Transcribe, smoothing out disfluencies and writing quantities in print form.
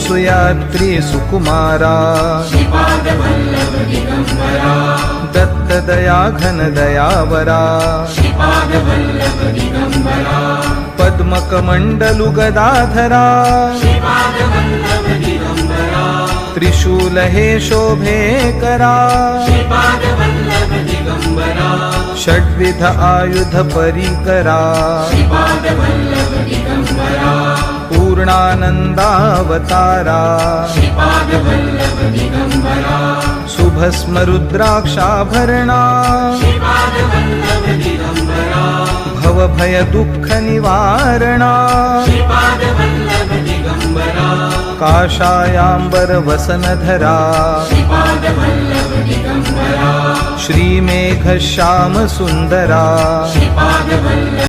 सुयात्री सुकुमारा श्रीपादवल्लभ दिगंबरा दत्तदया घन दयावरा श्रीपादवल्लभ दिगंबरा पद्मकमण्डलु गदाधरा श्रीपादवल्लभ दिगंबरा त्रिशूल हे शोभे करा श्रीपादवल्लभ दिगंबरा षड्विध आयुध परिकरा श्रीपादवल्लभ दिगंबरा पूर्णानन्दावतारा श्रीपादवल्लभ दिगंबरा शुभस्म रुद्राक्षाभरणा श्रीपादवल्लभ दिगंबरा भवभय दुःख निवारणा श्रीपादवल्लभ दिगंबरा काषायाम्बर वसनधरा श्रीपादवल्लभ दिगंबरा श्रीमेघ श्याम सुन्दरा श्रीपादवल्लभ